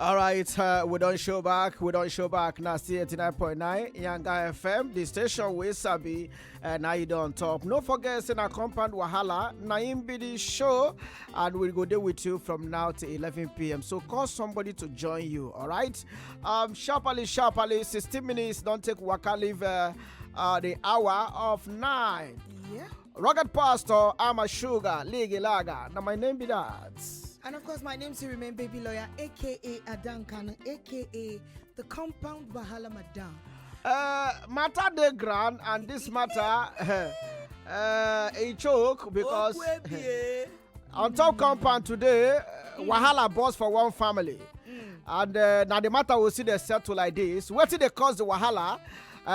All right, we don't show back. We don't show back. Now, see 89.9 Yanga FM, the station with Sabi, and now you don't top. No forget, in a compound wahala. Naim be the show, and we'll go there with you from now to 11 p.m. So call somebody to join you. All right, sharply, 16 minutes. Don't take waka leave the hour of 9. Yeah. Rugged Pastor, I'm a sugar, Ligi Laga. Now my name be that. And of course, my name still remain Baby Lawyer, aka Adan Kanu, aka the Compound Wahala Madam. Matter the grand, and this matter a choke because on top compound today, Wahala boss for one family. And now the matter will see the settle like this. What did they cause the Wahala?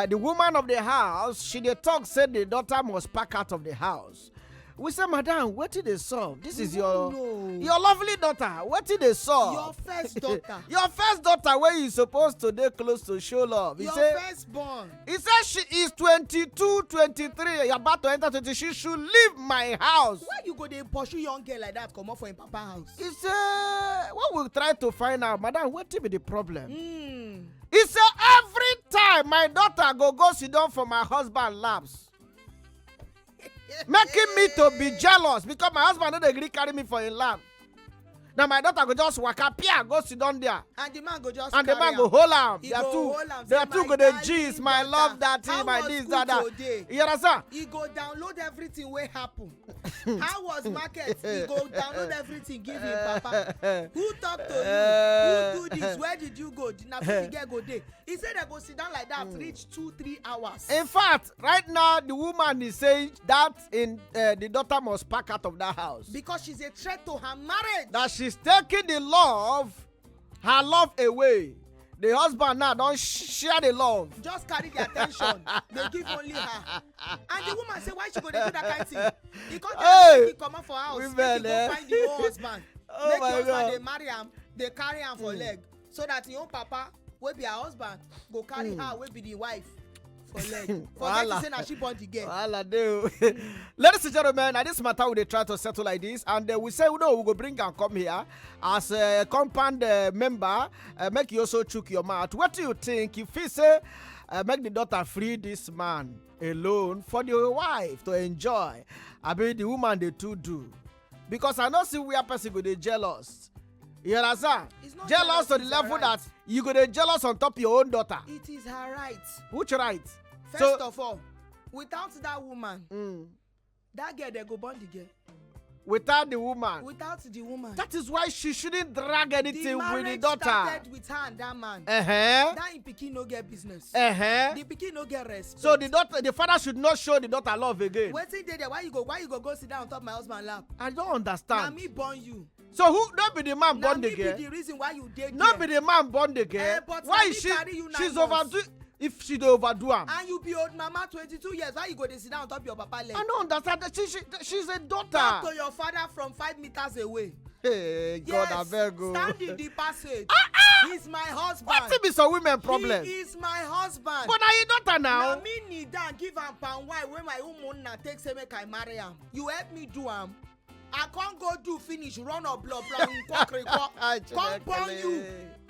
The woman of the house, she the talk said the daughter must pack out of the house. We say, Madam, what did they solve? This is your lovely daughter. What did they solve? Your first daughter. Your first daughter, where you supposed to be close to show love. Your firstborn. He said she is 22, 23. You're about to enter 20. She should leave my house. Why you go to pursue young girl like that come up for in papa house? He said, what we'll try to find out, Madam, what be the problem? He said, every time my daughter go sit down for my husband laps. Making me to be jealous because my husband don't agree carry me for a lap. Now my daughter go just walk up here, go sit down there. And the man go just and the man go hold am. They are two go the G's, my love that thing, my this, that. You understand? He go download everything wey happen. How was market? He go download everything, give him papa. Who talk to you? Who do this? Where did you go? Now the girl go there. He said they go sit down like that, reach 2-3 hours. In fact, right now the woman is saying that the daughter must pack out of that house because she's a threat to her marriage. That she's taking her love away. The husband now don't share the love. Just carry the attention. They give only her. And the woman say, why she go to do that kind of thing? He can't he come out for house. Make he go find the old husband. Make the husband they marry him, they carry him for leg. So that the own papa will be her husband, go carry her, will be the wife. For leg. Forget to say that she born the girl. Ladies and gentlemen, at this matter we try to settle like this, and we say we go bring and come here as a compound member. Make you also chook your mouth. What do you think if he say make the daughter free this man alone for the wife to enjoy? I mean the woman they too do, because I know see where person go they jealous. You understand? Jealous to the level that you go to jealous on top of your own daughter. It is her right. Which right? First of all, without that woman, that girl they go born the girl. Without the woman. Without the woman. That is why she shouldn't drag anything with the daughter. Started with her and that man. That in Pikin no get business. The Pikin no get respect. So the father should not show the daughter love again. Waiting there, why you go sit down on top of my husband's lap? I don't understand. Now me born you. So who not be the man born the girl? Not be the reason why you did. Not be the man born the girl. Why is she's overdo? If she dey overdo am. And you be old mama 22 years, why you go dey sit down on top of your papa leg? I don't understand that she's a daughter. Talk to your father from 5 meters away. Hey, God, I beg you. Stand in the passage. He's my husband. What be some women problem? He is my husband. But are you daughter now? Now me need that give am palm wine when my woman take say make I marry am. You help me do am. I can't go do finish run or blood come born you.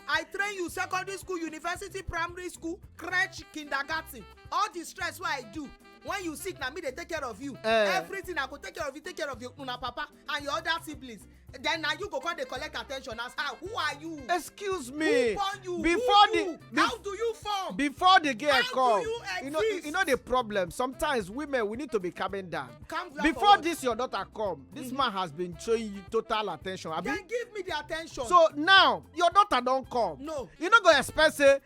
I train you secondary school, university, primary school, crèche, kindergarten. All the stress what I do. When you sick, now me they take care of you. Everything I go take care of your una papa and your other siblings. Then now you go come they collect attention. As how? Who are you? Excuse me. Who born you? How do you form? Before the girl come, do you exist? you know the problem. Sometimes women we need to be calming down. Calm down. Before this your daughter come, this man has been showing you total attention. Then give me the attention. So now your daughter don't come. No. You not go expect say.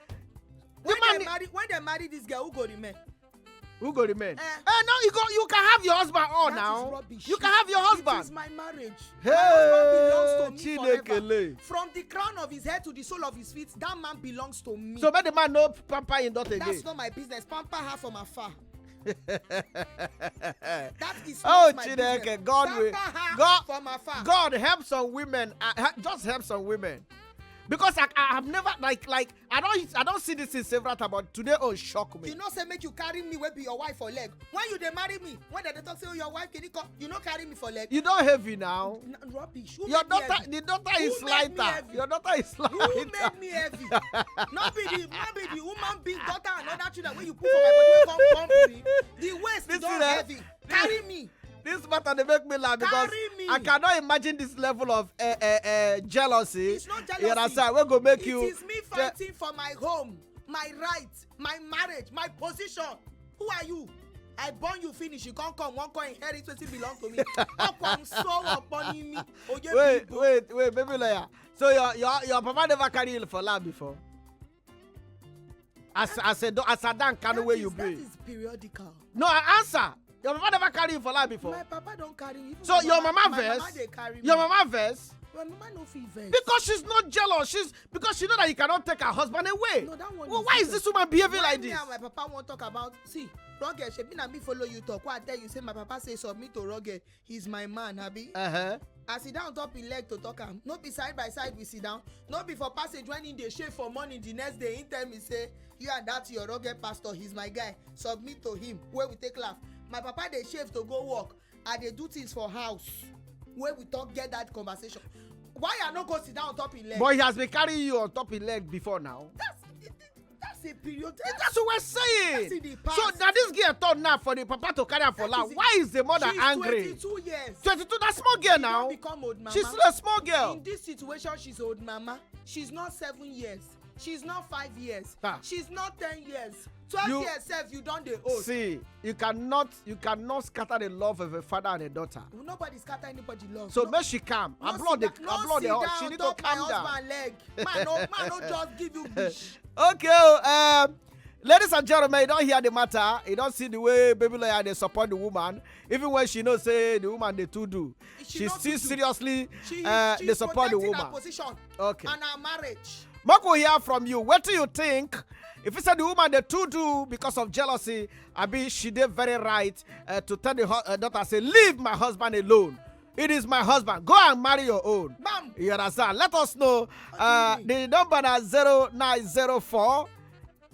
When they marry this girl, who go remain? Who go remain? Now you can have your husband on now. You can have your husband. It is my marriage. Hey, my husband belongs to me forever. From the crown of his head to the sole of his feet, that man belongs to me. So make the man no pamper him daughter again. That's not my business. Pamper her from afar. That is not my business. God from afar. God help some women. Just help some women. Because I have never like I don't see this in several times, but today shock me. You know say make you carry me wey be your wife for leg. When you dey marry me, when they talk say your wife can you come, you no carry me for leg. You don't heavy now. Rubbish. Your daughter, the daughter is lighter. Your daughter is lighter. Who made me heavy? not be the woman being daughter and other children when you put for my body wey come me. The waist is not heavy. Carry me. This matter they make me laugh because I cannot imagine this level of jealousy. It's not jealousy. You understand? We're gonna make you. It is me fighting for my home, my rights, my marriage, my position. Who are you? I born you finish. You can't come. One coin inherit what belong to me. I'm so upon me. Wait, baby lawyer. So your papa never carry you for love before? As a dan kind of way you be. That is periodical. No, I answer. Your mama never carry you for life before. My papa don't carry me. So your mama verse. Your mama verse. My mama no feel verse. Because she's not jealous. Because she know that you cannot take her husband away. No, that one. Well, why is this woman behaving like this? Me and my papa won't talk about. See, rugged. She been and me follow you talk. What I tell you say my papa say submit to rugged. He's my man, Abi. I sit down top his leg to talk am. No be side by side we sit down. No be for passage when he dey shave for money the next day. He tell me say you and that your rugged pastor. He's my guy. Submit to him. Where we take laugh. My papa dey shave to go work. I dey do things for house. Where we talk get that conversation. Why I no go sit down on top his leg? But he has been carrying you on top his leg before now. That's a period. That's what we're saying. That's in the past. So now this girl thought now for the papa to carry her for life. Why is the mother angry? She's 22 years. 22, that's small girl now. Become old mama. She's still a small girl. In this situation, she's old mama. She's not 7 years. She's not 5 years. She's not 10 years. 12 years self, you don't dey old. See, you cannot scatter the love of a father and a daughter. Nobody scatter anybody love. So make she calm. Applaud the heart. She need to calm down. Leg. Man, no just give you bish. Okay, ladies and gentlemen, you don't hear the matter. You don't see the way baby lawyer they support the woman. Even when she knows say the woman they too do. She still seriously they support the woman. Her position okay. And her marriage. Marco hear from you. What do you think? If you said the woman they too do because of jealousy, Abi she did very right to tell the daughter say leave my husband alone. It is my husband. Go and marry your own. Bam. You understand? Let us know. The number is 0904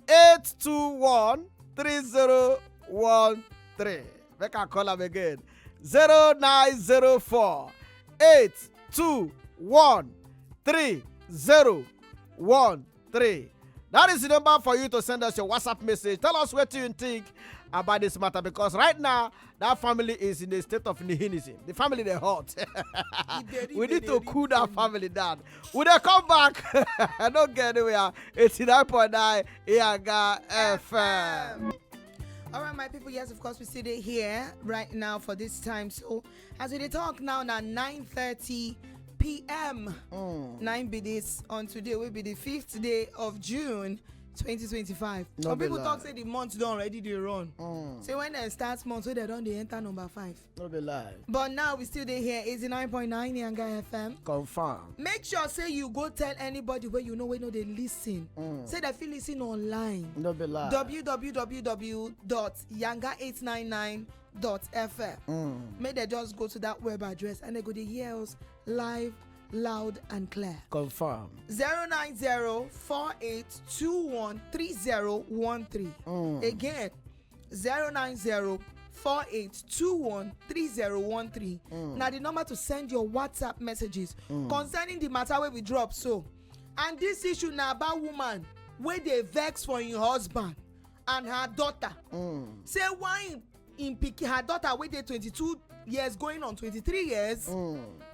821 3013. Make a call them again. 0904 821 3013. That is the number for you to send us your WhatsApp message. Tell us what you think about this matter, because right now that family is in a state of nihilism. The family they hot. We need to cool that family down. When they come back, I don't get anywhere. 89.9 Yanga FM. All right, my people. Yes, of course, we sit here right now for this time. So as we talk now, 9:30 p.m. 9 be this on today will be the 5th day of June 2025. Some people talk say the months don't already they run. Say when they start months, so they don't they enter number 5. No be lie. But now we still here 89.9 Yanga FM. Confirm. Make sure say you go tell anybody where you know they listen. Say they feel listen online. No be lie. www.yanga899.fm. May they just go to that web address and they go to hear us live, loud and clear. Confirm. 090-4821-3013. Again, 090-4821-3013. Now the number to send your WhatsApp messages concerning the matter where we drop. So, and this issue now about woman where they vex for your husband and her daughter. Say why in Pikin, her daughter where they 22 years going on 23 years,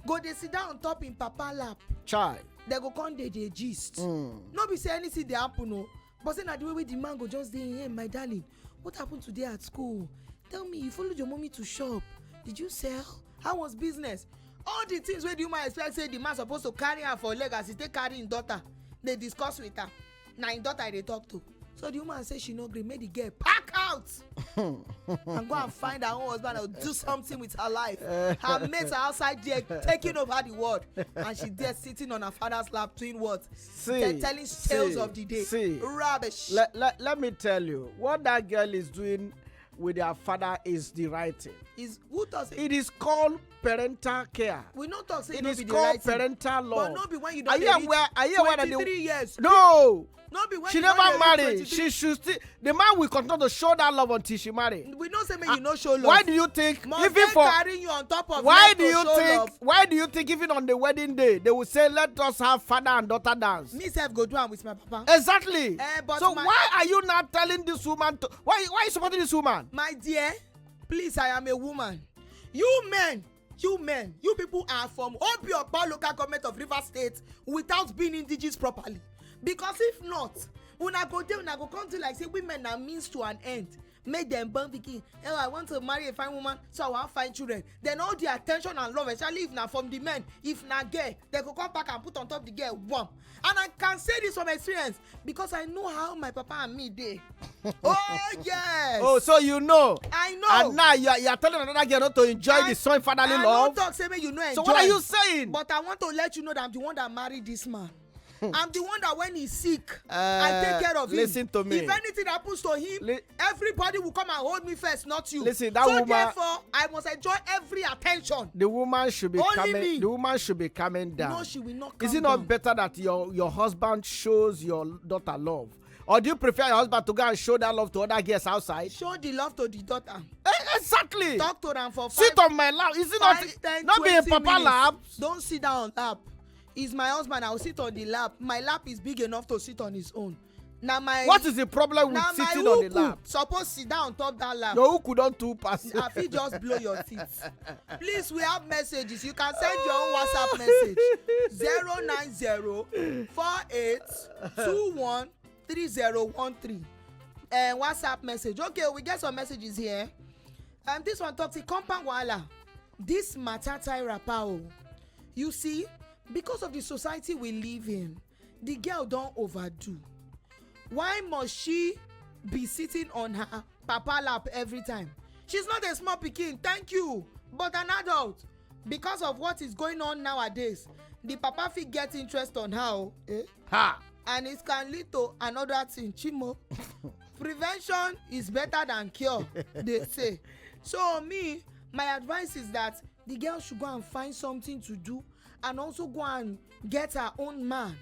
go they sit down on top in papa lap. Child. They go come they gist. No be say anything they happen, no. But say na the way the man go just dey, hey, my darling, what happened today at school? Tell me, you followed your mommy to shop. Did you sell? How was business? All the things where the woman expect say the man supposed to carry her for leg as he take carry him daughter. They discuss with her. Now him daughter they talk to. So the woman say she no agree, make the girl pack out and go and find her own husband or do something with her life. Her mates are outside there taking over the world, and she there sitting on her father's lap doing what? Telling tales of the day. Rubbish. Let me tell you what that girl is doing with their father is the right thing. Is who does it? It is called parental care. We not talk say it no is be the called right thing. parental love. But not be when you Are don't you aware? Are you aware that 23 years. No. Not be when She you never don dey reach married. 23. She should still. The man will continue to show that love until she marry. We know say make you no show love. Why do you think? Must Even they for carry you on top of why love do to you show think? love? Why do you think even on the wedding day they will say let us have father and daughter dance? Me sef go do am with my papa. Exactly. But So my- why are you not telling this woman to? Why are you supporting this woman? My dear, please, I am a woman. You men, you people are from Obiokpa local government of Rivers State without being indigenous properly. Because if not, una go there, una go come to like say women are means to an end. Make them born pikin. Oh, I want to marry a fine woman, so I want fine children. Then all the attention and love, especially if na from the men, if na girl, they go come back and put on top the girl one. And I can say this from experience because I know how my papa and me dey. Oh yes. Oh, so you know. I know. And now you are telling another girl not to enjoy the son fatherly I love. don't talk say make you no enjoy. So what are you saying? But I want to let you know that I'm the one that married this man. I'm the one that when he's sick, I take care of him. Listen to me. If anything happens to him, everybody will come and hold me first, not you. Listen, that so woman. Therefore, I must enjoy every attention. The woman should be Only coming. me. The woman should be coming down. No, she will not come Is it not down. better that your husband shows your daughter love, or do you prefer your husband to go and show that love to other girls outside? Show the love to the daughter. Exactly. Talk to them for Sit on my lap. Is it not? 10, Not be a 20 papa minutes. lap. Don't sit down on lap. He's my husband. I will sit on the lap. My lap is big enough to sit on his own. Now my What is the problem with sitting on the lap? Suppose sit down on top that lap. Your hook don't too pass. I feel just blow your teeth. Please, we have messages. You can send your own WhatsApp message 09048213013. And WhatsApp message. Okay, we get some messages here. This one talks compound wahala. This matter tie rapper. You see, because of the society we live in, the girl don't overdo. Why must she be sitting on her papa lap every time? She's not a small pikin, thank you, but an adult. Because of what is going on nowadays, the papa fit get interest on her, Ha! and it can lead to another thing, chimo. Prevention is better than cure, they say. So me, my advice is that the girl should go and find something to do and also go and get her own man,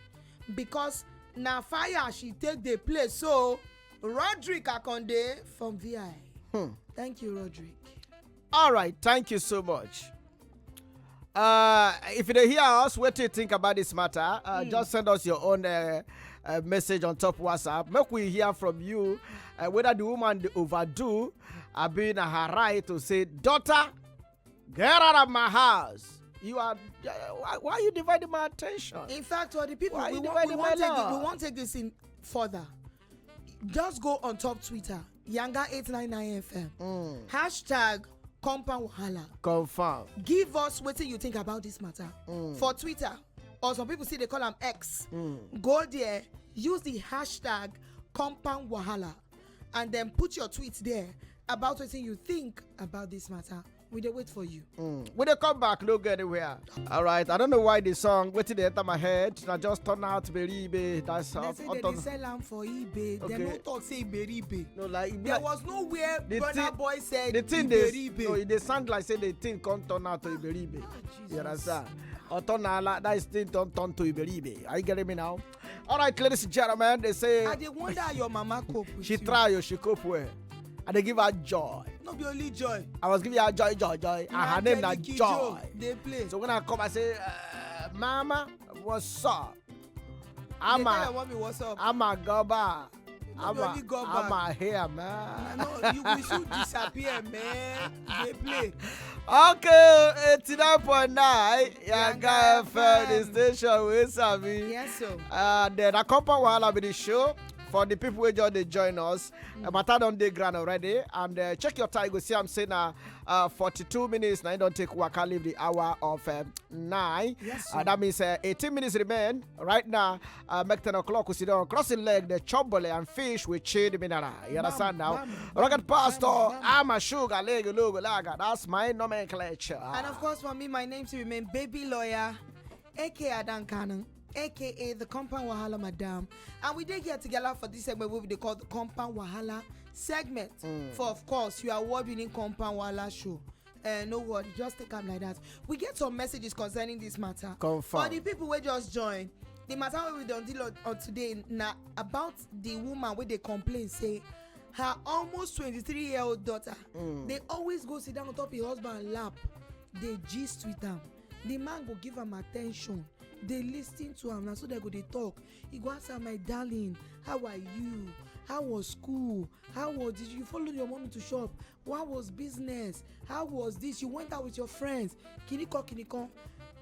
because na fire she take the place. So Roderick Akonde from VI. Thank you, Roderick. All right, thank you so much. If you don't hear us, what do you think about this matter? Just send us your own message on top WhatsApp. Make we hear from you whether the woman overdo being her right to say, daughter, get out of my house. You are why are you dividing my attention? In fact, for the people Why we you want dividing my love? take this in further. Just go on top Twitter, Yanga899FM. Hashtag compound wahala. Confirm. Give us what you think about this matter. For Twitter, or some people see they call them X. Go there, use the hashtag compound wahala, and then put your tweets there about what you think about this matter. We dey wait for you. When they come back, no go anywhere. All right, I don't know why the song waiting to enter my head. I just turn out Beribe. That's They say they sell them for eBay. Okay. They no talk say Iberibe. no like There was nowhere the Burna thing- Boy said the thing Iberibe. they sound like say the thing can't turn out to Iberibe. You understand? Or turn out that thing don't turn to Iberibe. Are you getting me now? All right, ladies and gentlemen, they say I dey wonder how your mama cope with she you. try or she cope well, and they give her joy. No be only joy. I was giving her joy, and her name na Joy. They play. So when I come, I say, Mama, what's up? They tell your mommy what's up. I'm a gobba. No be only go I'm back. a here, man. No, you will soon disappear, man. They play. Okay, 89.9 Yanga Yanga FM, the station with Sabi. Yes, so. Then I come on with the show. For the people who just join us, matter on the ground already, and check your time. You go see I'm saying 42 minutes. Now you don't take work. I leave the hour of 9. Yes, That means 18 minutes remain. Right now, make 10 o'clock. We sit down crossing leg, the chobole and fish with chili mineral. You understand now? Rocket Pastor, I'm a sugar leg logo lager. That's my nomenclature. And of course, for me, my name to remain Baby Lawyer, aka Adan Cannon, aka the Compound Wahala Madam. And we did get together for this segment where we call the Compound Wahala segment. For, of course, your award-winning Compound Wahala show. No worry, just take up like that. We get some messages concerning this matter. Confirm. For the people who just join, the matter we don't deal on today now about the woman where they complain, say her almost 23-year-old daughter, they always go sit down on top of her husband lap. They gist with them. The man go give them attention. They listen to him. Now so they go they talk. He go ask her, my darling, how are you? How was school? Did you follow your mommy to shop? What was business? How was this? You went out with your friends. Kiniko.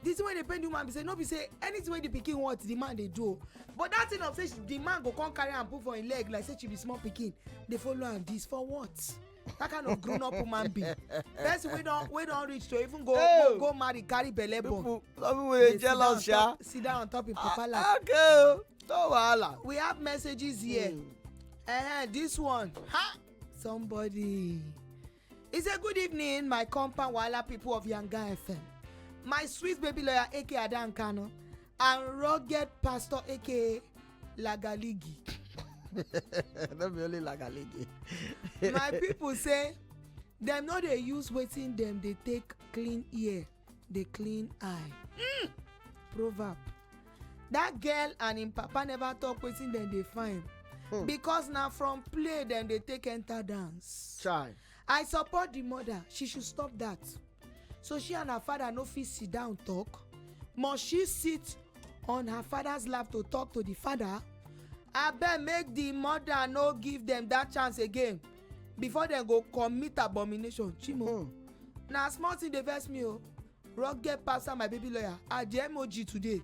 This is when they pay the man be say, no be say anything when the pikin want, the man they do. But that thing of say the man go come carry and put for him leg like say she be small pikin. They follow and this for what? That kind of grown up woman be. Person we don't reach to even go marry, carry belle born. Some people jealous, yeah. Sit down on top of papa lap. Okay, no wahala. We have messages here. This one. Somebody. It's a good evening, my Compound Wahala people of Yanga FM. My sweet baby lawyer, aka Adan Kano, and rugged pastor, aka Lagaligi. Not be only Lagaligi. My people say, them no they use waiting them, they take clean ear, they clean eye. Proverb. That girl and him papa never talk waiting them they find. Because now from play them they take enter dance. Try. I support the mother. She should stop that. So she and her father no fit sit down talk. Must she sit on her father's lap to talk to the father? Abeg make the mother no give them that chance again before dem go commit abomination. Chimo. Na small thing dey vex me o. Rugged pastor my baby lawyer at the emoji today.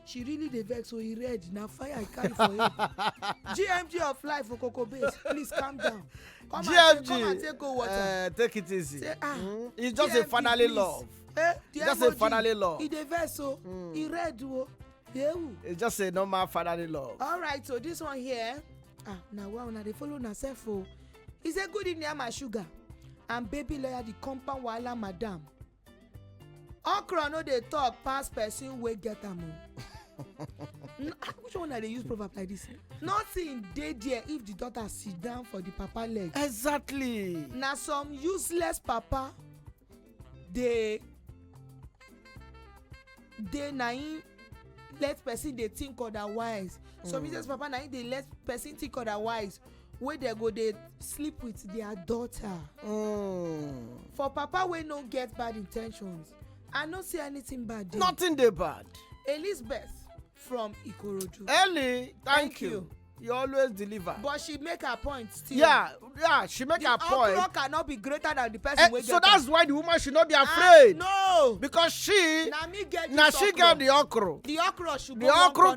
She really dey vex, so he red. Na fire I carry for him. GMG of life for Coco Base. Please calm down. Come and take cold water. Take it easy. Say, it's just GMG, a fatherly please. Love. Just a fatherly love. He dey vex so. He red o. It's just a normal fatherly love. All right, so this one here. Now wow, now they follow herself. He said, good evening, my sugar. I'm baby lawyer, the Compound Wahala Madam. Okra no dey talk past person wey get am o. Which one are they use proverb like this? Nothing dey there if the daughter sit down for the papa leg. Exactly. Na some useless papa dey na him let person dey think otherwise. Some useless papa na him dey let person think otherwise. Wey they go dey sleep with their daughter. For papa wey no get bad intentions, I no see anything bad there. Nothing dey bad. Elizabeth from Ikorodu. Ellie, thank you. You always deliver. But she make her point still. Yeah, she make her point. The okra cannot be greater than the person wey get so that's why the woman should not be afraid. No. Because she get the okra. The okra should go the okra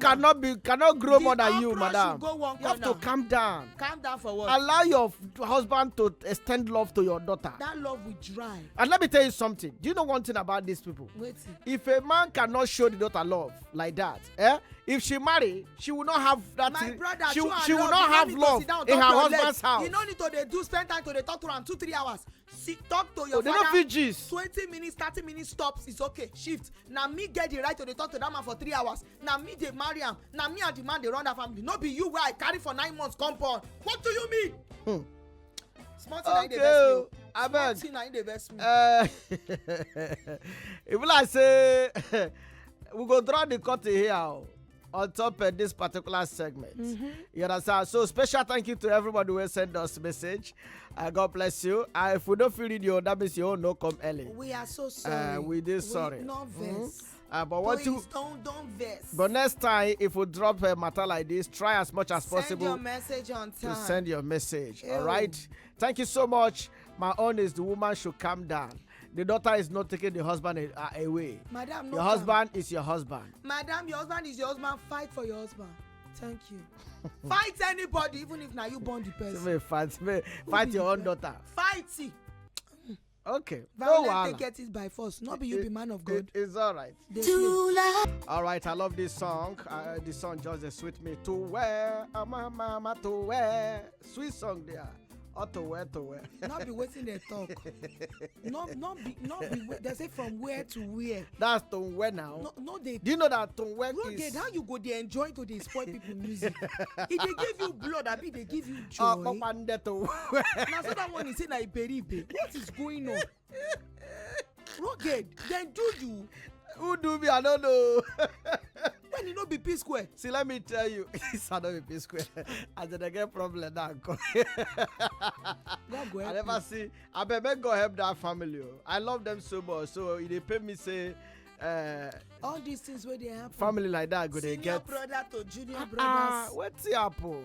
cannot grow more than you, madam. Go one you have to calm down. Calm down for what? Allow your husband to extend love to your daughter. That love will dry. And let me tell you something. Do you know one thing about these people? Wait. If a man cannot show the daughter love like that, if she marry, she will not have that. My brother, she will not have love in her husband's house. You no need to do spend time to talk to her 2-3 hours. Talk to your father. They don't 20 minutes, 30 minutes stops. It's okay. Shift. Now me get the right to talk to that man for 3 hours. Now me they marry him. Now me and the man they run that family. No be you where I carry for 9 months compound. What do you mean? Small thing okay. I beg. Small thing the best me. If I say we go draw the curtain here on top of this particular segment. You understand? So special thank you to everybody who sent us message. God bless you. If we don't feel it, that means you no come early. We are so sorry. We did sorry. Not vex. But what please you don't vex. But next time, if we drop a matter like this, try as much as possible. Send your message on time. To send your message. All right. Thank you so much. My own is the woman should calm down. The daughter is not taking the husband away. Madam, your husband is your husband. Madam, your husband is your husband. Fight for your husband. Thank you. Fight anybody, even if now you born the person. Fight your own daughter. Fight. Okay. Violence take it by force. Not be you be man of God. It's all right. All right. I love this song. This song just sweet me to wear. Mama to wear. Sweet song there. To where? Not be waiting they talk. Not be. They say from where to where. That's to where now. No, they. Do you know that to where is? How you go? They enjoy to they spoil people music. If they give you blood, I mean they give you joy. Now so that one is saying like Beribe. What is going on? Rugged. Then do you? Who do me? I don't know. When you know be P square. See, let me tell you, it's not be P square. I didn't get problem now. I never see. I bet God help that family. I love them so much. So they pay me say. All these things where they happen. Family like that, go they get. Senior brother to junior brothers. What's happen?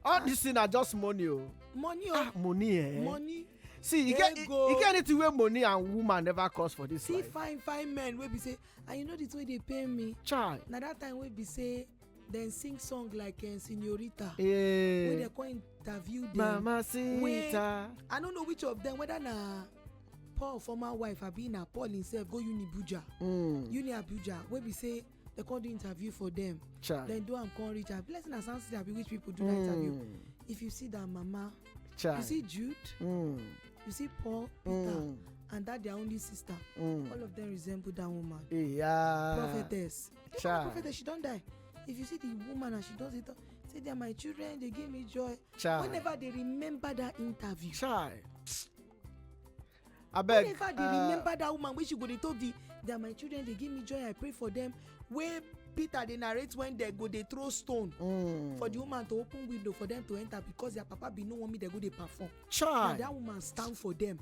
All these things are just money. Money. Money. Money. See, you get anything where money and woman never cost for this. See, fine men will be say, and you know this way they pay me. Child. Now that time we be say, then sing song like Senorita. Yeah. When they go interview them. Mama Sita. I don't know which of them, whether na Paul former wife have been na Paul himself go Uni Abuja. Where we say they can't do interview for them. Child. Then do am can't reach out. Blessing and sound that be which people do that interview. If you see that mama, Child. You see Jude. You see Paul, Peter, and that their only sister. All of them resemble that woman. Yeah. Prophetess. Prophetess, she don't die. If you see the woman and she does it, say they are my children, they give me joy. Child. Whenever they remember that interview. Child. I beg. Whenever they remember that woman, when she go, they told they are my children, they give me joy, I pray for them. Where Peter they narrate when they go, they throw stone for the woman to open window for them to enter because their papa be no want me, they go, they perform. Child. And that woman stand for them.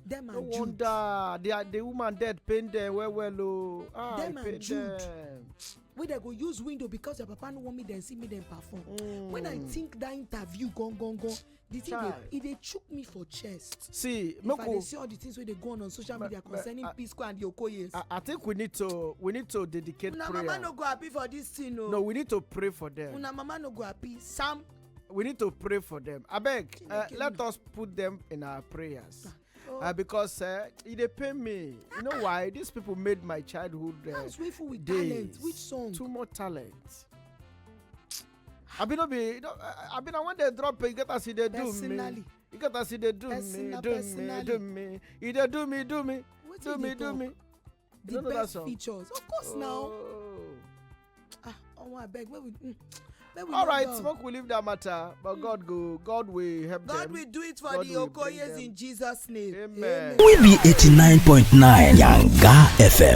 Them no and Jude. Wonder the woman dead pain them well. Them and Jude. Where they go use window because their papa no want me, then see me, then perform. When I think that interview gone, the thing they choke me for chest. See, if I see all the things where they go on social media concerning Pisco and the Okoyes. I think we need to dedicate Una prayer. Mama no go happy for this thing, no. No, we need to pray for them. Una Mama no go happy. Sam. We need to pray for them. I beg, let us put them in our prayers. Because they pay me. You know why? These people made my childhood with days. Talent. Which song? Too much talent. I when they drop it, you get to see they do me. You get to see they do me. You they do me. Do me. The best features. Of course now. I beg. All right, smoke will leave that matter, but God will help them. God will do it for the Okoyes in Jesus' name. Amen. We be 89.9 Yanga FM.